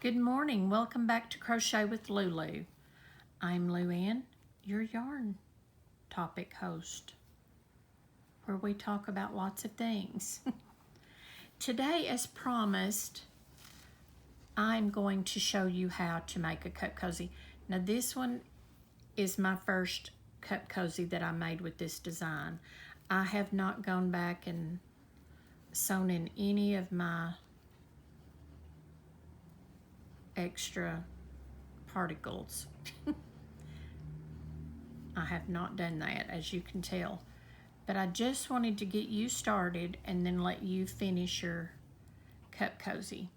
Good morning. Welcome back to Crochet with Lulu. I'm Luann, your yarn topic host, where we talk about lots of things. Today, as promised, I'm going to show you how to make a cup cozy. Now, this one is my first cup cozy that I made with this design. I have not gone back and sewn in any of my extra particles. I have not done that, as you can tell. But I just wanted to get you started and then let you finish your cup cozy.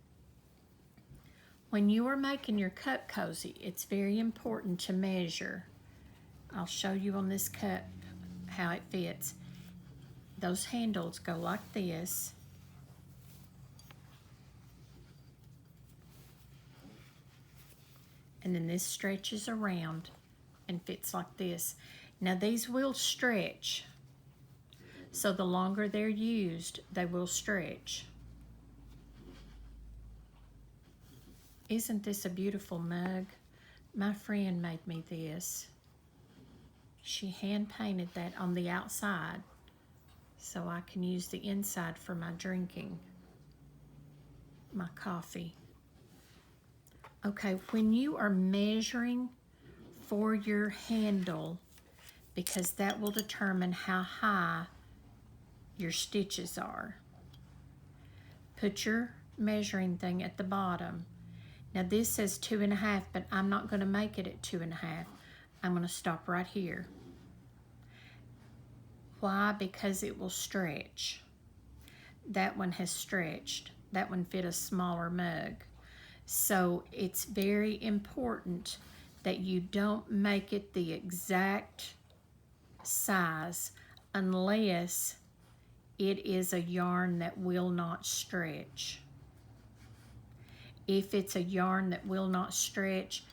When you are making your cup cozy, it's very important to measure. I'll show you on this cup how it fits. Those handles go like this. And then this stretches around and fits like this. Now these will stretch. So the longer they're used, they will stretch. Isn't this a beautiful mug? My friend made me this. She hand painted that on the outside so I can use the inside for my drinking, my coffee. Okay, when you are measuring for your handle, because that will determine how high your stitches are, put your measuring thing at the bottom. Now this says 2.5, but I'm not going to make it at 2.5. I'm going to stop right here. Why? Because it will stretch. That one has stretched. That one fit a smaller mug. So it's very important that you don't make it the exact size unless it is a yarn that will not stretch. If it's a yarn that will not stretch,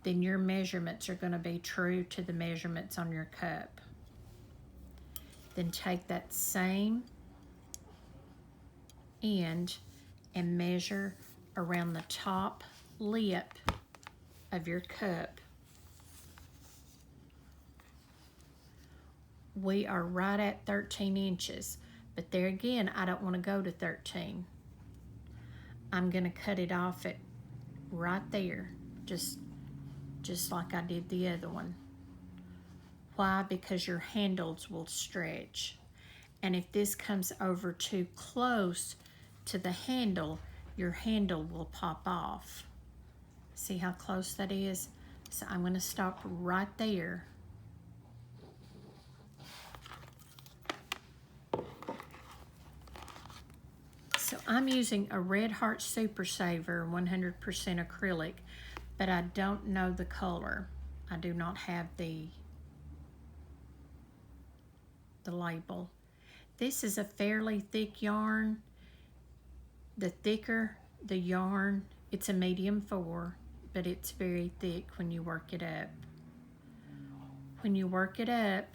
then your measurements are going to be true to the measurements on your cup. Then take that same end and measure around the top lip of your cup. We are right at 13 inches, but there again, I don't want to go to 13. I'm going to cut it off at right there, just like I did the other one. Why? Because your handles will stretch. And if this comes over too close to the handle, your handle will pop off. See how close that is? So I'm going to stop right there. So I'm using a Red Heart Super Saver 100% acrylic, but I don't know the color. I do not have the label. This is a fairly thick yarn. The thicker the yarn, it's a medium 4, but it's very thick when you work it up. When you work it up,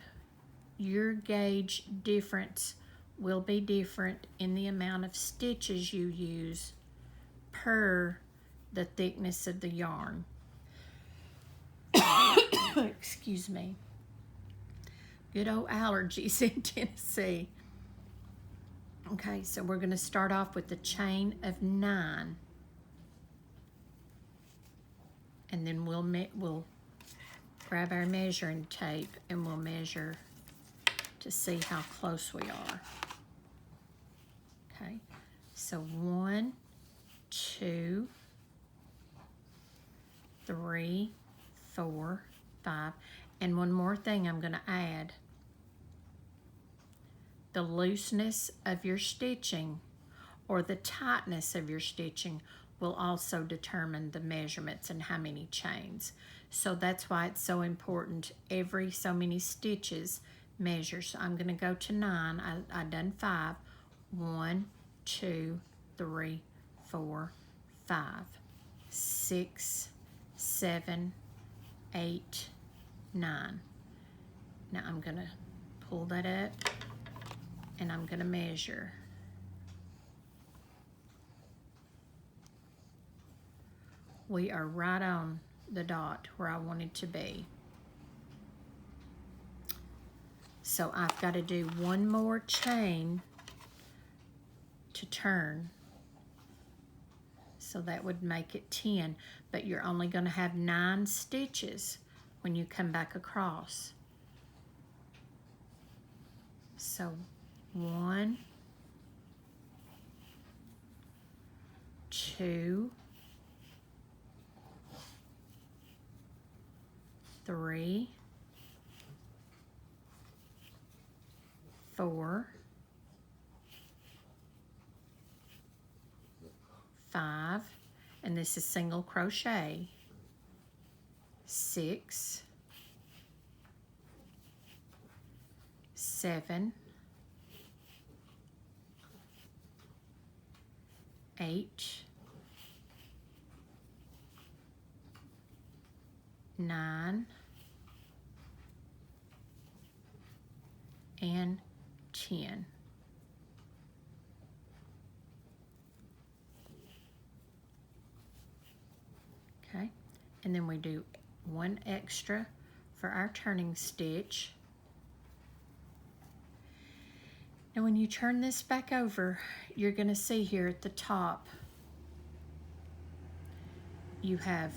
your gauge difference will be different in the amount of stitches you use per the thickness of the yarn. Excuse me. Good old allergies in Tennessee. Okay, so we're going to start off with the chain of 9. And then we'll grab our measuring tape and we'll measure to see how close we are. Okay, so 1, 2, 3, 4, 5. And one more thing I'm going to add. The looseness of your stitching or the tightness of your stitching will also determine the measurements and how many chains. So that's why it's so important. Every so many stitches measure. So I'm going to go to 9. I done 5. 1, 2, 3, 4, 5, 6, 7, 8, 9. Now I'm going to pull that up and I'm going to measure. we are right on the dot where I wanted to be. So I've got to do one more chain to turn. So that would make it 10, but you're only going to have 9 stitches when you come back across. So 1, 2, 3, 4, 5, and this is single crochet, 6, 7, 8, 9, and 10. Okay, and then we do 1 extra for our turning stitch. Now when you turn this back over, you're going to see here at the top you have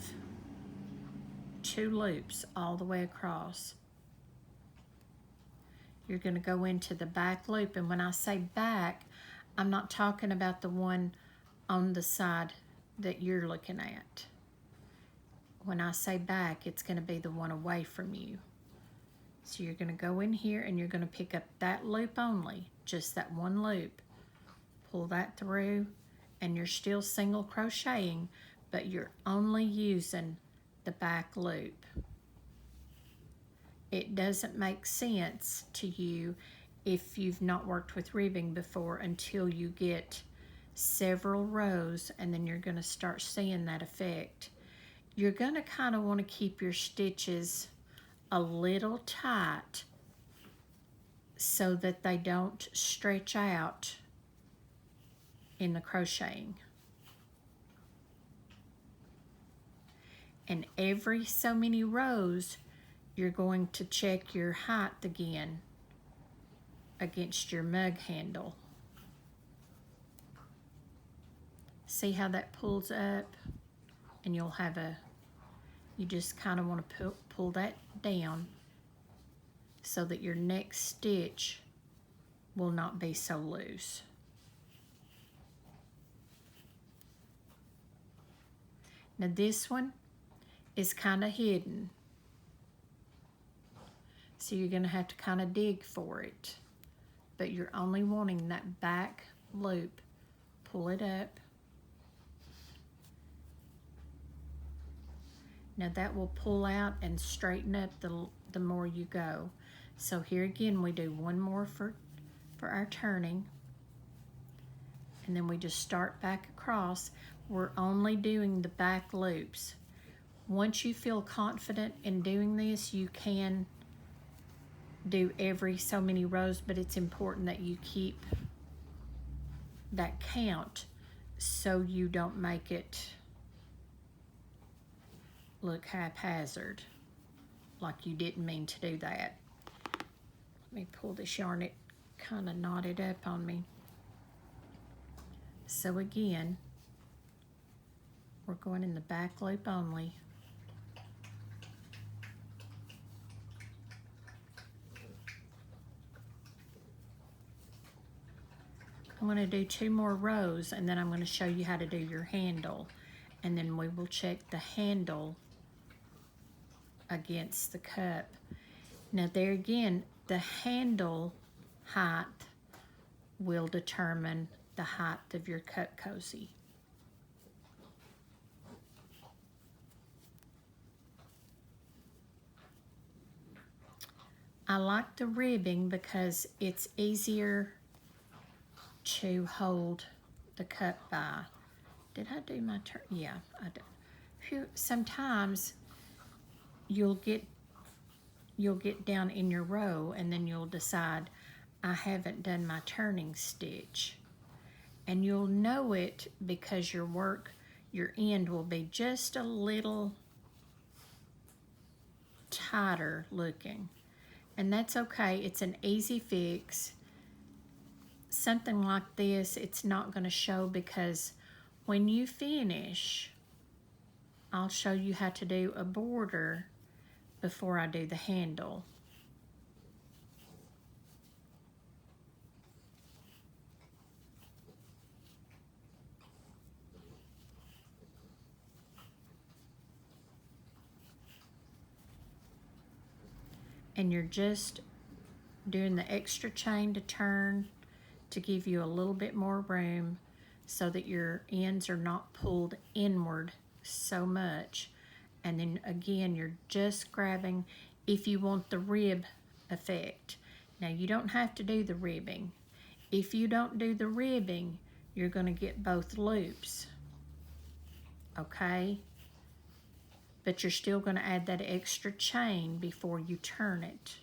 2 loops all the way across. You're going to go into the back loop, and when I say back, I'm not talking about the one on the side that you're looking at. When I say back, it's going to be the one away from you. So you're going to go in here and you're going to pick up that loop only, just that one loop. Pull that through, and you're still single crocheting, but you're only using the back loop. It doesn't make sense to you if you've not worked with ribbing before until you get several rows, and then you're going to start seeing that effect. You're going to kind of want to keep your stitches a little tight so that they don't stretch out in the crocheting. And every so many rows, you're going to check your height again against your mug handle. See how that pulls up? And you'll have you just kind of want to pull that down so that your next stitch will not be so loose. Now this one is kind of hidden, so you're going to have to kind of dig for it, but you're only wanting that back loop. Pull it up. Now that will pull out and straighten up the more you go. So here again we do one more for our turning, and then we just start back across. We're only doing the back loops. Once you feel confident in doing this, you can do every so many rows, but it's important that you keep that count so you don't make it look haphazard, like you didn't mean to do that. Let me pull this yarn, it kind of knotted up on me. So again, we're going in the back loop only. I'm going to do 2 more rows, and then I'm going to show you how to do your handle, and then we will check the handle against the cup. Now there again, the handle height will determine the height of your cup cozy. I like the ribbing because it's easier to hold the cup by. Did I do my turn? Yeah, I did. Sometimes you'll get down in your row, and then you'll decide, I haven't done my turning stitch. And you'll know it because your work, your end will be just a little tighter looking. And that's okay. It's an easy fix. Something like this, it's not going to show because when you finish, I'll show you how to do a border before I do the handle. And you're just doing the extra chain to turn to give you a little bit more room so that your ends are not pulled inward so much. And then again, you're just grabbing if you want the rib effect. Now you don't have to do the ribbing. If you don't do the ribbing, you're going to get both loops, okay? But you're still going to add that extra chain before you turn it.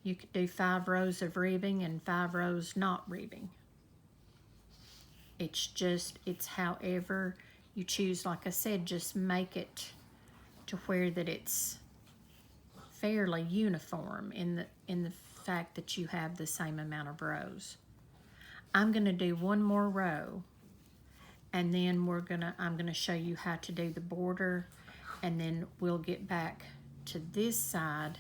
You could do 5 rows of ribbing and 5 rows not ribbing. It's however you choose. Like I said, just make it to where that it's fairly uniform in the fact that you have the same amount of rows. I'm going to do one more row, and then I'm gonna show you how to do the border, and then we'll get back to this side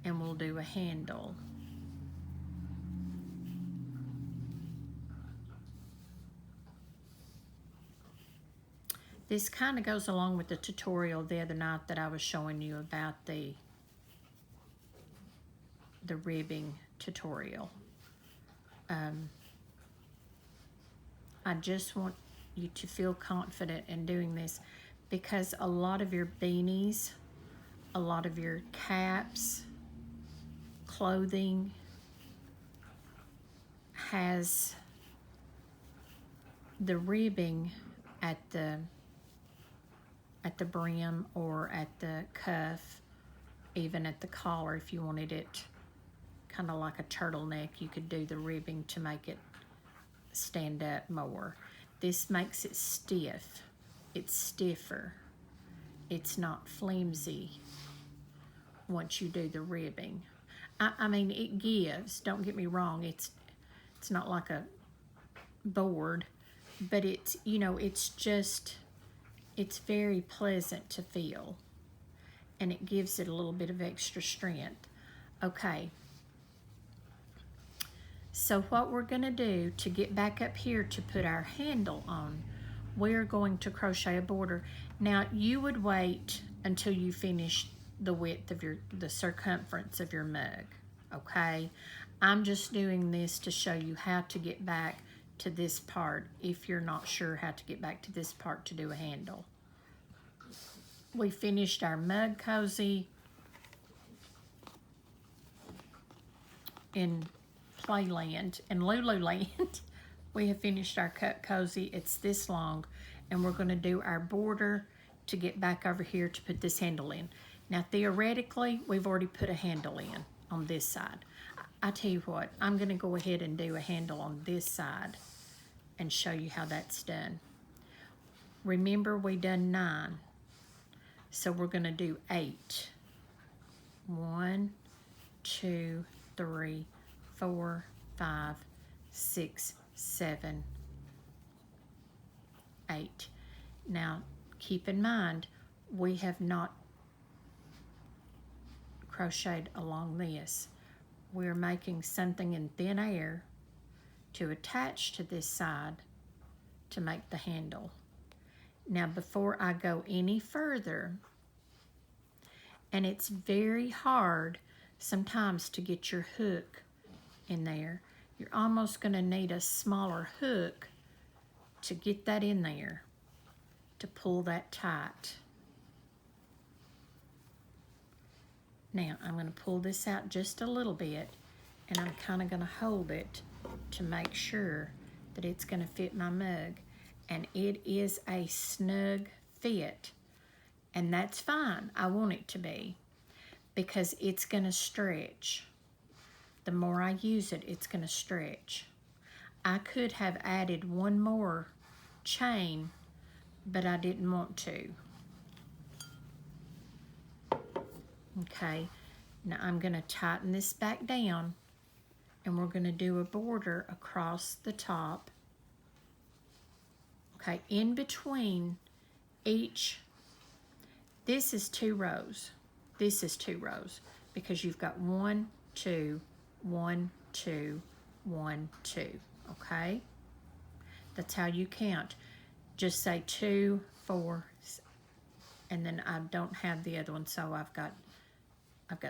and we'll do a handle. This kind of goes along with the tutorial the other night that I was showing you about the ribbing tutorial. I just want you to feel confident in doing this because a lot of your beanies, a lot of your caps, clothing has the ribbing at the brim or at the cuff, even at the collar. If you wanted it kind of like a turtleneck, you could do the ribbing to make it stand up more. This makes it stiff. It's stiffer. It's not flimsy once you do the ribbing. I mean, it gives, don't get me wrong, it's not like a board, but it's, you know, it's very pleasant to feel, and it gives it a little bit of extra strength. Okay, so what we're going to do to get back up here to put our handle on, we're going to crochet a border. Now you would wait until you finish the width of the circumference of your mug, okay? I'm just doing this to show you how to get back to this part if you're not sure how to get back to this part to do a handle. We finished our mug cozy in Playland, in Lululand. We have finished our cut cozy. It's this long, and we're going to do our border to get back over here to put this handle in. Now theoretically, we've already put a handle in on this side. I tell you what, I'm going to go ahead and do a handle on this side and show you how that's done. Remember, we done 9, so we're going to do 8. 1, 2, 3, 4, 5, 6, 7, 8. Now keep in mind, we have not crocheted along this. We're making something in thin air to attach to this side to make the handle. Now before I go any further, and it's very hard sometimes to get your hook in there, you're almost going to need a smaller hook to get that in there, to pull that tight. Now I'm going to pull this out just a little bit, and I'm kind of going to hold it to make sure that it's going to fit my mug. And it is a snug fit, and that's fine. I want it to be, because it's going to stretch. The more I use it, it's going to stretch. I could have added one more chain, but I didn't want to. Okay, now I'm going to tighten this back down, and we're going to do a border across the top. Okay, in between each, this is 2 rows. This is 2 rows because you've got 1, 2, 1, 2, 1, 2. Okay, that's how you count. Just say 2, 4, and then I don't have the other one, so I've got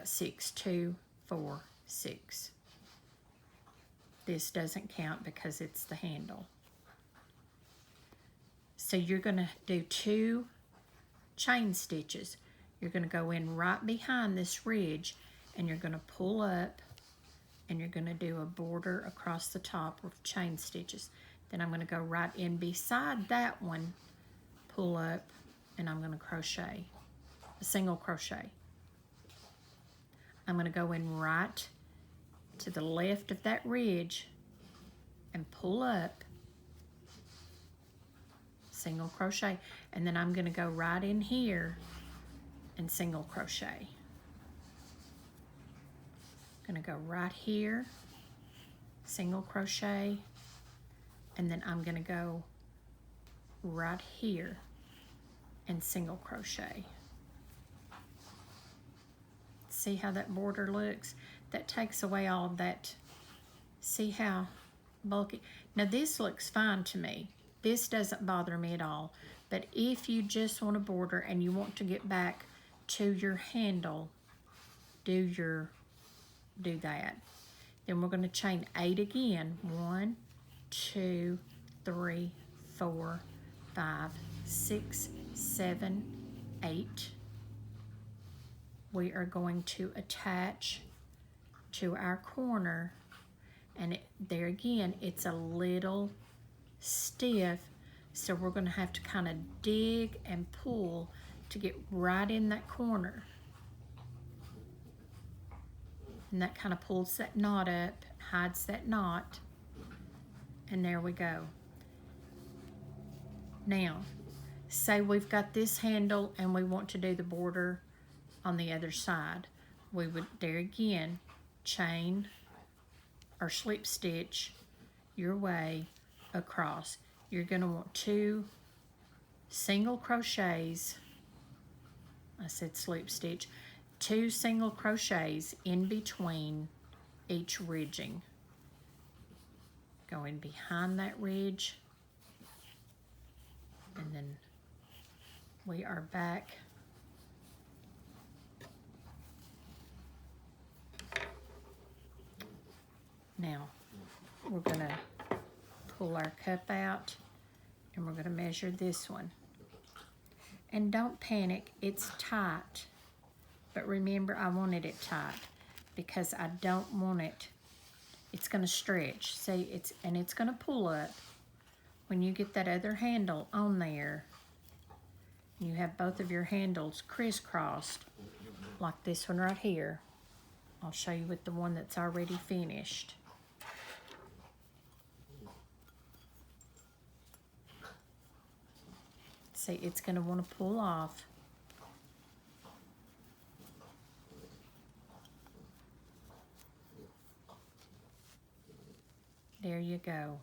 6, 2, 4, 6. This doesn't count because it's the handle. So you're going to do 2 chain stitches. You're going to go in right behind this ridge, and you're going to pull up, and you're going to do a border across the top with chain stitches. Then I'm going to go right in beside that one, pull up, and I'm going to crochet, a single crochet. I'm going to go in right to the left of that ridge and pull up, single crochet, and then I'm going to go right in here and single crochet. I'm going to go right here, single crochet, and then I'm going to go right here and single crochet. See how that border looks? That takes away all of that. See how bulky? Now this looks fine to me. This doesn't bother me at all. But if you just want a border and you want to get back to your handle, do that. Then we're going to chain 8 again. 1, 2, 3, 4, 5, 6, 7, 8. We are going to attach to our corner, and there again, it's a little stiff, so we're going to have to kind of dig and pull to get right in that corner. And that kind of pulls that knot up, hides that knot, and there we go. Now, say we've got this handle and we want to do the border on the other side. We would, there again, chain or slip stitch your way across. You're going to want 2 single crochets. I said slip stitch. 2 single crochets in between each ridging. Go in behind that ridge, and then we are back. Now, we're going to pull our cup out, and we're going to measure this one. And don't panic, it's tight. But remember, I wanted it tight because I don't want it, it's going to stretch. See, it's going to pull up. When you get that other handle on there, you have both of your handles crisscrossed, like this one right here. I'll show you with the one that's already finished. See, it's going to want to pull off. There you go.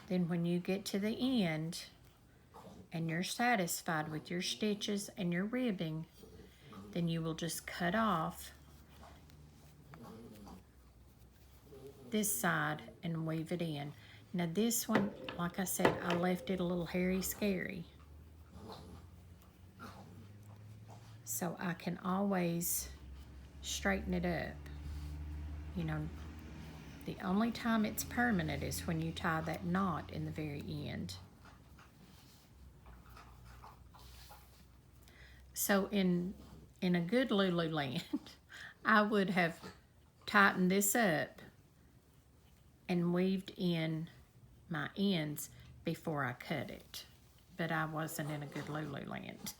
Then when you get to the end and you're satisfied with your stitches and your ribbing, then you will just cut off this side and weave it in. Now this one, like I said, I left it a little hairy scary. So I can always straighten it up. You know, the only time it's permanent is when you tie that knot in the very end. So in a good Lululand, I would have tightened this up and weaved in my ends before I cut it. But I wasn't in a good Lululand.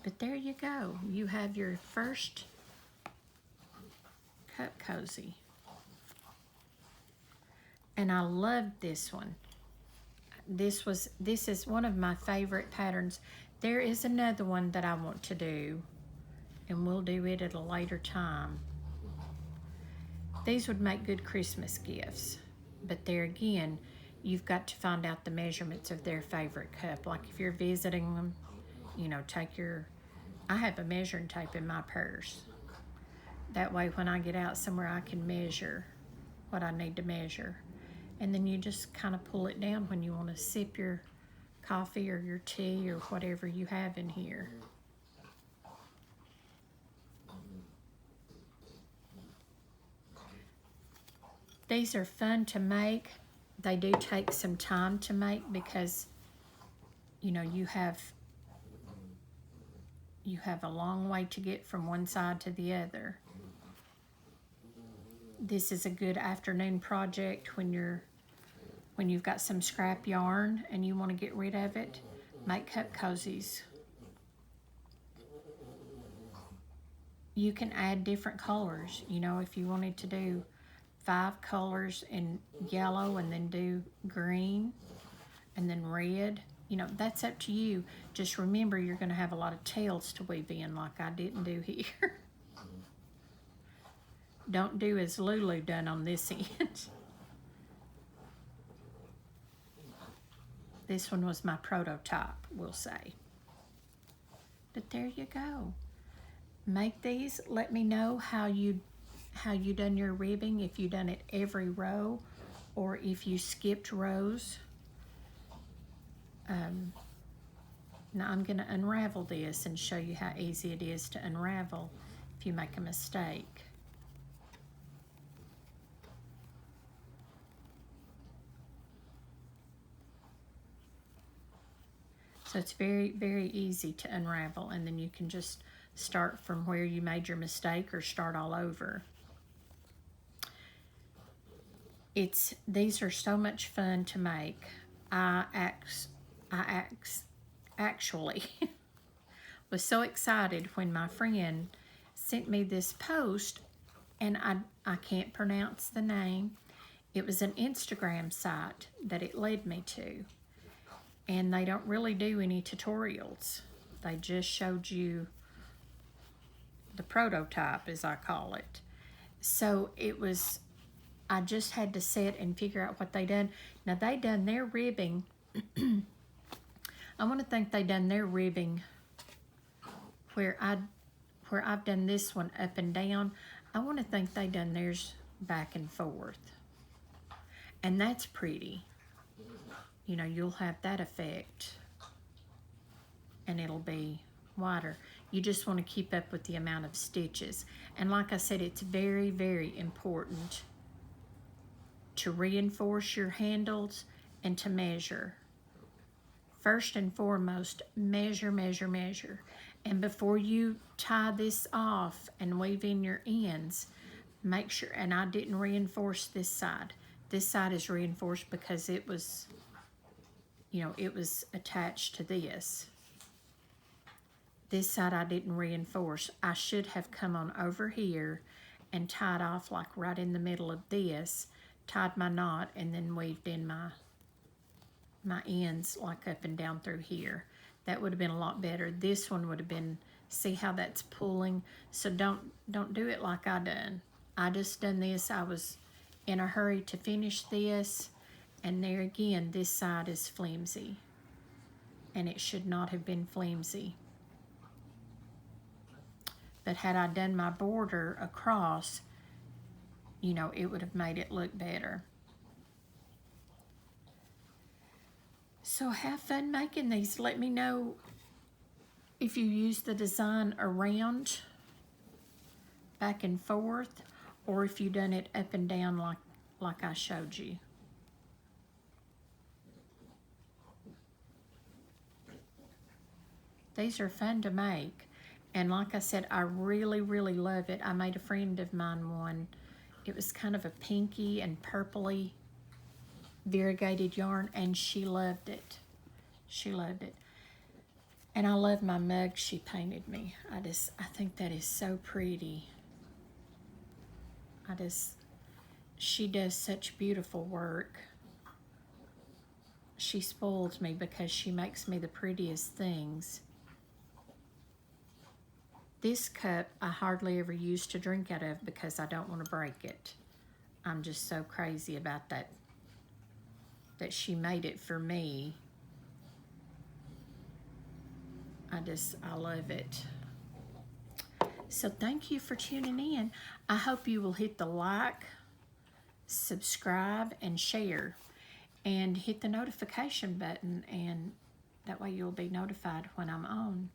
But there you go. You have your first cup cozy. And I love this one. This is one of my favorite patterns. There is another one that I want to do, and we'll do it at a later time. These would make good Christmas gifts, but there again, you've got to find out the measurements of their favorite cup. Like if you're visiting them, you know, I have a measuring tape in my purse. That way when I get out somewhere, I can measure what I need to measure. And then you just kind of pull it down when you want to sip your coffee or your tea or whatever you have in here. These are fun to make. They do take some time to make because, you know, you have a long way to get from one side to the other. This is a good afternoon project when you've got some scrap yarn and you want to get rid of it. Make cup cozies. You can add different colors. You know, if you wanted to do 5 colors in yellow and then do green and then red, you know, that's up to you. Just remember you're going to have a lot of tails to weave in like I didn't do here. Don't do as Lulu done on this end. This one was my prototype, we'll say. But there you go. Make these. Let me know how you done your ribbing, if you done it every row or if you skipped rows. Now I'm going to unravel this and show you how easy it is to unravel if you make a mistake. So it's very, very easy to unravel, and then you can just start from where you made your mistake or start all over. These are so much fun to make. I actually was so excited when my friend sent me this post, and I can't pronounce the name. It was an Instagram site that it led me to. And they don't really do any tutorials. They just showed you the prototype, as I call it. So I just had to sit and figure out what they done. Now they done their ribbing. I want to think they done their ribbing where I've done this one up and down. I want to think they done theirs back and forth. And that's pretty. You know, you'll have that effect and it'll be wider. You just want to keep up with the amount of stitches. And like I said, it's very, very important to reinforce your handles and to measure. First and foremost, measure, measure, measure. And before you tie this off and weave in your ends, make sure, and I didn't reinforce this side. This side is reinforced because it was, you know, it was attached to this. This side I didn't reinforce. I should have come on over here and tied off like right in the middle of this, tied my knot, and then weaved in my ends like up and down through here. That would have been a lot better. This one would have been, see how that's pulling? So don't do it like I done. I just done this. I was in a hurry to finish this. And there again, this side is flimsy. And it should not have been flimsy. But had I done my border across, you know, it would have made it look better. So have fun making these. Let me know if you use the design around, back and forth, or if you done it up and down like I showed you. These are fun to make. And like I said, I really, really love it. I made a friend of mine one. It was kind of a pinky and purpley variegated yarn, and she loved it. She loved it. And I love my mug she painted me. I think that is so pretty. She does such beautiful work. She spoils me because she makes me the prettiest things. This cup I hardly ever use to drink out of because I don't want to break it. I'm just so crazy about that she made it for me. I love it. So thank you for tuning in. I hope you will hit the like, subscribe, and share, and hit the notification button, and that way you'll be notified when I'm on.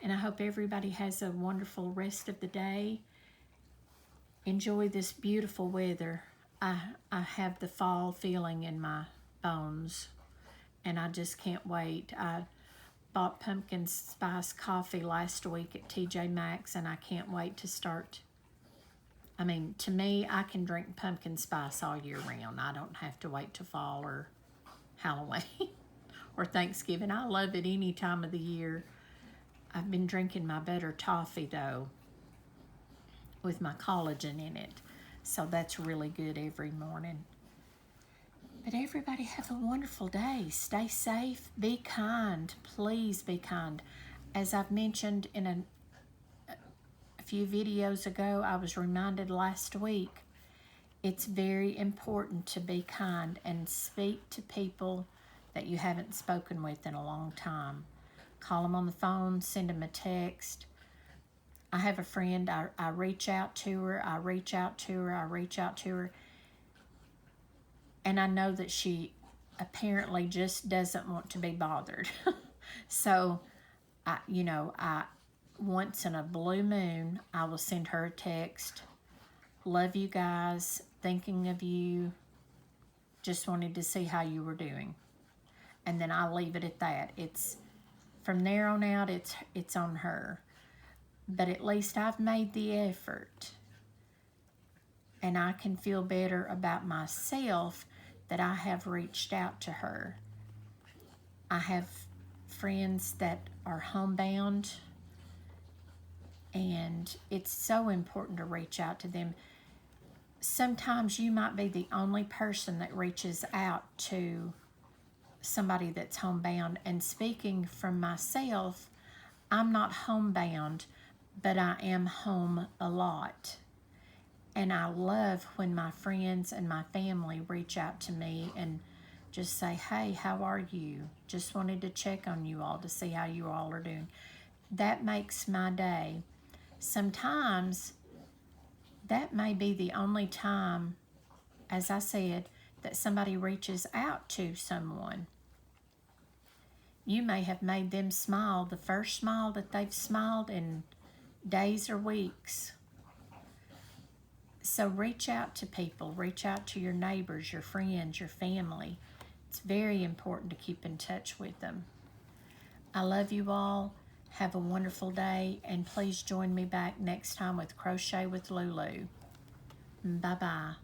And I hope everybody has a wonderful rest of the day. Enjoy this beautiful weather. I have the fall feeling in my bones, and I just can't wait. I bought pumpkin spice coffee last week at TJ Maxx, and I can't wait to start. I mean, to me, I can drink pumpkin spice all year round. I don't have to wait till fall or Halloween or Thanksgiving. I love it any time of the year. I've been drinking my butter toffee, though, with my collagen in it. So that's really good every morning. But everybody have a wonderful day. Stay safe. Be kind. Please be kind. As I've mentioned in a few videos ago, I was reminded last week, it's very important to be kind and speak to people that you haven't spoken with in a long time. Call them on the phone, send them a text. I have a friend, I reach out to her, I reach out to her, and I know that she apparently just doesn't want to be bothered. So, once in a blue moon, I will send her a text. Love you guys, thinking of you, just wanted to see how you were doing. And then I'll leave it at that. It's from there on out, it's on her. But at least I've made the effort. And I can feel better about myself that I have reached out to her. I have friends that are homebound, and it's so important to reach out to them. Sometimes you might be the only person that reaches out to somebody that's homebound. And speaking from myself, I'm not homebound, but I am home a lot. And I love when my friends and my family reach out to me and just say, hey, how are you? Just wanted to check on you all to see how you all are doing. That makes my day. Sometimes that may be the only time, as I said, that somebody reaches out to someone. You may have made them smile, the first smile that they've smiled in days or weeks. So reach out to people, reach out to your neighbors, your friends, your family. It's very important to keep in touch with them. I love you all. Have a wonderful day, and please join me back next time with Crochet with Lulu. Bye-bye.